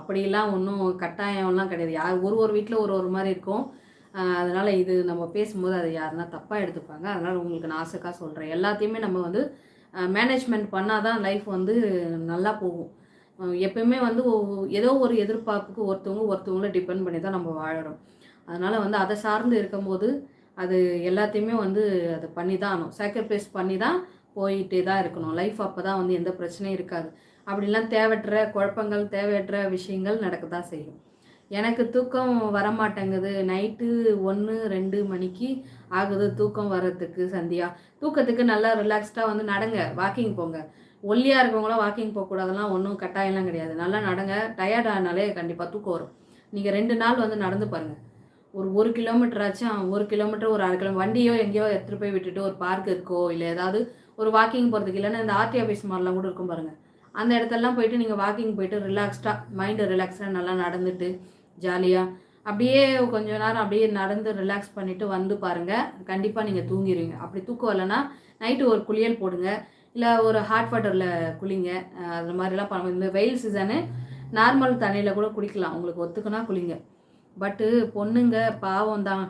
அப்படிலாம் ஒன்றும் கட்டாயம்லாம் கிடையாது. யார் ஒரு ஒரு வீட்டில் ஒரு ஒரு மாதிரி இருக்கும். அதனால் இது நம்ம பேசும்போது அதை யாருன்னா தப்பாக எடுத்துப்பாங்க. அதனால் உங்களுக்கு நான் ஆசைக்காக சொல்கிறேன். எல்லாத்தையுமே நம்ம வந்து மேனேஜ்மெண்ட் பண்ணால் தான் லைஃப் வந்து நல்லா போகும். எப்பயுமே வந்து ஏதோ ஒரு எதிர்பார்ப்புக்கு ஒருத்தவங்கள டிபெண்ட் பண்ணி தான் நம்ம வாழறோம். அதனால் வந்து அதை சார்ந்து இருக்கும்போது அது எல்லாத்தையுமே வந்து அதை பண்ணி தான் ஆகணும். சாக்ரிஃபைஸ் பண்ணி தான் போயிட்டே தான் இருக்கணும். லைஃப் அப்போ தான் வந்து எந்த பிரச்சனையும் இருக்காது. அப்படிலாம் தேவையற்ற குழப்பங்கள், தேவையற்ற விஷயங்கள் நடக்க தான் செய்யும். எனக்கு தூக்கம் வரமாட்டேங்குது. நைட்டு 1, 2 மணிக்கு ஆகுது தூக்கம் வர்றதுக்கு சந்தியா. தூக்கத்துக்கு நல்லா ரிலாக்ஸ்டாக வந்து நடங்க, வாக்கிங் போங்க. ஒல்லியாக இருக்கவங்களாம் வாக்கிங் போகக்கூடாதெல்லாம் ஒன்றும் கட்டாயம்லாம் கிடையாது. நல்லா நடங்க. டயர்ட் ஆனாலே கண்டிப்பாக தூக்கம் வரும். நீங்கள் 2 நாள் வந்து நடந்து பாருங்கள். ஒரு 1 கிலோமீட்டர் ஆச்சும் 1 கிலோமீட்டர் ஒரு 1/2 கிலோமீட்டர் வண்டியோ எங்கேயோ எடுத்துகிட்டு போய் விட்டுட்டு ஒரு பார்க் இருக்கோ இல்லை ஏதாவது ஒரு வாக்கிங் போகிறதுக்கு இல்லைன்னா இந்த ஆர்டி ஆஃபீஸ் மாதிரிலாம் கூட இருக்கும் பாருங்கள். அந்த இடத்துலலாம் போயிட்டு நீங்கள் வாக்கிங் போயிட்டு ரிலாக்ஸ்டாக மைண்டு ரிலாக்ஸ்டாக நல்லா நடந்துட்டு ஜாலியாக அப்படியே கொஞ்ச நேரம் அப்படியே நடந்து ரிலாக்ஸ் பண்ணிவிட்டு வந்து பாருங்கள். கண்டிப்பாக நீங்கள் தூங்கிடுவீங்க. அப்படி தூக்கம் வரலன்னா நைட்டு ஒரு குளியல் போடுங்க. இல்லை ஒரு ஹாட் வாட்டரில் குளிங்க. அது மாதிரிலாம் பண்ணுவோம். இந்த வெயில் சீசனு நார்மல் தண்ணியில் கூட குளிக்கலாம். உங்களுக்கு ஒத்துக்குன்னா குளிங்க. பட்டு பொண்ணுங்க பாவம் தான்.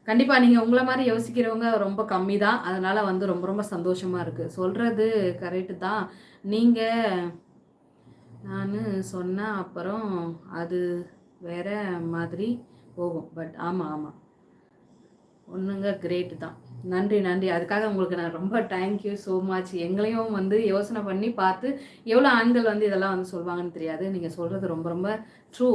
கண்டிப்பாக நீங்கள் உங்களை மாதிரி யோசிக்கிறவங்க ரொம்ப கம்மி தான். அதனால் வந்து ரொம்ப ரொம்ப சந்தோஷமாக இருக்குது. சொல்கிறது கரெக்டு தான். நீங்கள் நான் சொன்னேன் அப்புறம் அது வேற மாதிரி போகும். பட் ஆமாம் ஒன்றுங்க கிரேட்டு தான். நன்றி. அதுக்காக உங்களுக்கு நான் ரொம்ப தேங்க்யூ ஸோ மச். எங்களையும் வந்து யோசனை பண்ணி பார்த்து எவ்வளோ ஆண்கள் வந்து இதெல்லாம் வந்து சொல்லுவாங்கன்னு தெரியாது. நீங்கள் சொல்கிறது ரொம்ப ரொம்ப ட்ரூ.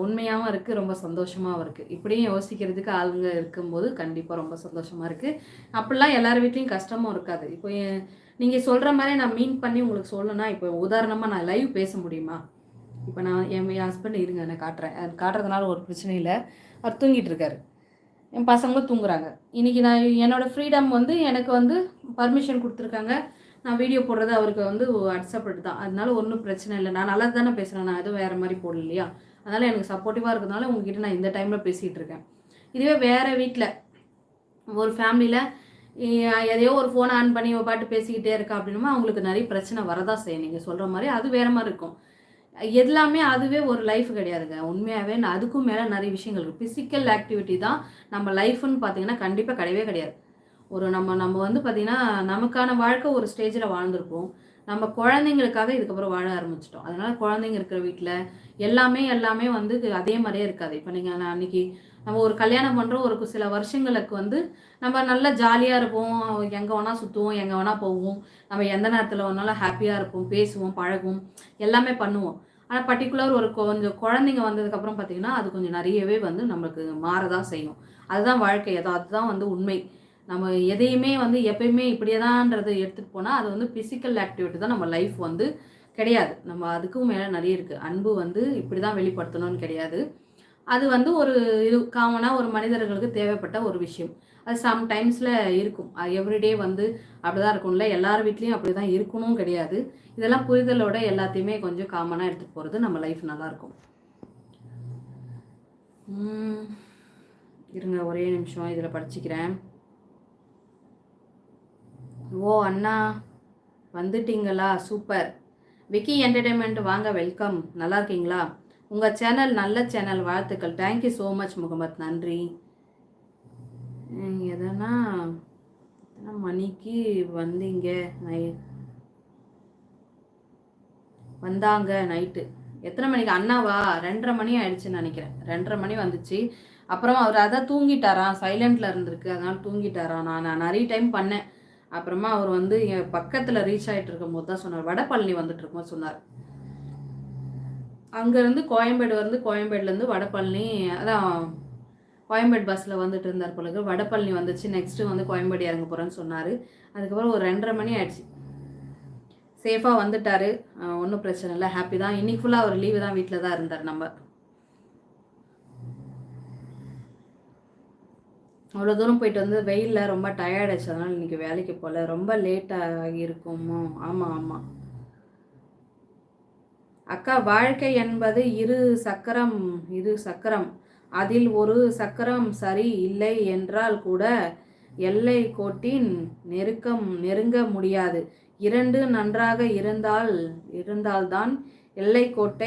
உண்மையாகவும் இருக்குது, ரொம்ப சந்தோஷமாகவும் இருக்குது. இப்படியும் யோசிக்கிறதுக்கு ஆளுங்க இருக்கும்போது கண்டிப்பாக ரொம்ப சந்தோஷமாக இருக்குது. அப்படிலாம் எல்லார் வீட்லேயும் கஷ்டமும் இருக்காது. இப்போ நீங்கள் சொல்கிற மாதிரி நான் மீன் பண்ணி உங்களுக்கு சொல்லணும்னா, இப்போ உதாரணமாக நான் லைவ் பேச முடியுமா? இப்போ நான் என் ஹஸ்பண்ட் இருங்க நான் காட்டுறேன். அது காட்டுறதுனால ஒரு பிரச்சனையும் இல்லை. அவர் தூங்கிட்டு இருக்காரு. என் பசங்களும் தூங்குறாங்க. இன்றைக்கி நான் என்னோடய ஃப்ரீடம் வந்து எனக்கு வந்து பர்மிஷன் கொடுத்துருக்காங்க. நான் வீடியோ போடுறது அவருக்கு வந்து அக்செப்ட் தான். அதனால ஒன்றும் பிரச்சனை இல்லை. நான் நல்லா தானே பேசுகிறேன். நான் எதுவும் வேறு மாதிரி போடல இல்லையா? அதனால் எனக்கு சப்போர்ட்டிவாக இருக்கிறதுனால உங்ககிட்ட நான் இந்த டைமில் பேசிகிட்டு இருக்கேன். இதுவே வேறு வீட்டில் ஒரு ஃபேமிலியில் எதையோ ஒரு ஃபோனை ஆன் பண்ணி பாட்டு பேசிக்கிட்டே இருக்கா அப்படின்னா அவங்களுக்கு நிறைய பிரச்சனை வரதான் செய்யும். நீங்கள் சொல்கிற மாதிரி அது வேறு மாதிரி இருக்கும். எல்லாமே அதுவே ஒரு லைஃப் கிடையாதுங்க. உண்மையாகவே அதுக்கும் மேலே நிறைய விஷயங்கள் இருக்குது. ஃபிசிக்கல் ஆக்டிவிட்டி தான் நம்ம லைஃப்னு பார்த்தீங்கன்னா கண்டிப்பாக கிடையவே கிடையாது. ஒரு நம்ம வந்து பார்த்திங்கன்னா நமக்கான வாழ்க்கை ஒரு ஸ்டேஜில் வாழ்ந்துருப்போம். நம்ம குழந்தைங்களுக்காக இதுக்கப்புறம் வாழ ஆரம்பிச்சிட்டோம். அதனால் குழந்தைங்க இருக்கிற வீட்டில் எல்லாமே வந்து அதே மாதிரியே இருக்காது. இப்போ நீங்கள் நான் அன்றைக்கி நம்ம ஒரு கல்யாணம் பண்ணுறோம். ஒரு சில வருஷங்களுக்கு வந்து நம்ம நல்லா ஜாலியாக இருப்போம். எங்கே வேணால் சுற்றுவோம், எங்கே வேணால் போவோம். நம்ம எந்த நேரத்தில் வேணாலும் ஹாப்பியாக இருப்போம், பேசுவோம், பழகுவோம், எல்லாமே பண்ணுவோம். ஆனால் பர்டிகுலர் ஒரு கொஞ்சம் குழந்தைங்க வந்ததுக்கப்புறம் பார்த்திங்கன்னா அது கொஞ்சம் நிறையவே வந்து நம்மளுக்கு மாறதான் செய்யும். அதுதான் வாழ்க்கை. அதுதான் வந்து உண்மை. நம்ம எதையுமே வந்து எப்பயுமே இப்படியே தான்ன்றதை எடுத்துகிட்டு போனால் அது வந்து ஃபிசிக்கல் ஆக்டிவிட்டி தான். நம்ம லைஃப் வந்து கிடையாது. நம்ம அதுக்கும் மேலே நிறைய இருக்குது. அன்பு வந்து இப்படி தான் வெளிப்படுத்தணும்னு கிடையாது. அது வந்து ஒரு இது காமனாக ஒரு மனிதர்களுக்கு தேவைப்பட்ட ஒரு விஷயம். அது சம்டைம்ஸில் இருக்கும். எவ்ரிடே வந்து அப்படி தான் இருக்கும்ல. எல்லார் வீட்லேயும் அப்படி தான் இருக்கணும் கிடையாது. இதெல்லாம் புரிதலோட எல்லாத்தையுமே கொஞ்சம் காமனாக எடுத்துகிட்டு போகிறது நம்ம லைஃப் நல்லாயிருக்கும். இருங்க ஒரே நிமிஷம் இதில் படிச்சுக்கிறேன். ஓ அண்ணா வந்துட்டீங்களா? சூப்பர். விக்கி என்டர்டெயின்மெண்ட் வாங்க, வெல்கம். நல்லா இருக்கீங்களா? உங்கள் சேனல் நல்ல சேனல், வாழ்த்துக்கள். தேங்க்யூ ஸோ மச் முகமத், நன்றி. எதனா மணிக்கு வந்தீங்க? வந்தாங்க நைட்டு. எத்தனை மணிக்கு அண்ணாவா? 2:30 மணி ஆயிடுச்சுன்னு நினைக்கிறேன். 2:30 மணி வந்துச்சு. அப்புறம் அவர் அதான் தூங்கிட்டாராம், சைலண்டில் இருந்திருக்கு, அதனால் தூங்கிட்டாராம். நான் நிறைய டைம் பண்ணேன். அப்புறமா அவர் வந்து என் பக்கத்தில் ரீச் ஆகிட்டு இருக்கும் போது தான் சொன்னார். வடபழனி வந்துட்டு இருக்கும்போது சொன்னார். அங்கேருந்து கோயம்பேடுலேருந்து வடபழனி, அதான் கோயம்பேடு பஸ்ஸில் வந்துட்டு இருந்தார் பிறகு வடபழனி வந்துச்சு. நெக்ஸ்ட்டு வந்து கோயம்பேடு இறங்க போகிறேன்னு சொன்னார். அதுக்கப்புறம் ஒரு 2:30 மணி ஆயிடுச்சு. சேஃபாக வந்துட்டார். ஒன்றும் பிரச்சனை இல்லை, ஹாப்பி தான். இன்றைக்கி ஃபுல்லாக அவர் லீவு தான், வீட்டில் தான் இருந்தார். நம்ம அவ்வளோ தூரம் போயிட்டு வந்து வெயிலில் ரொம்ப டயர்டாச்சு. அதனால் இன்றைக்கி வேலைக்கு போகல. ரொம்ப லேட்டாக இருக்குமோ? ஆமாம். அக்கா, வாழ்க்கை என்பது இரு சக்கரம். அதில் ஒரு சக்கரம் சரி இல்லை என்றால் கூட எல்லை கோட்டின் நெருங்க முடியாது. 2 நன்றாக இருந்தால்தான் எல்லை கோட்டை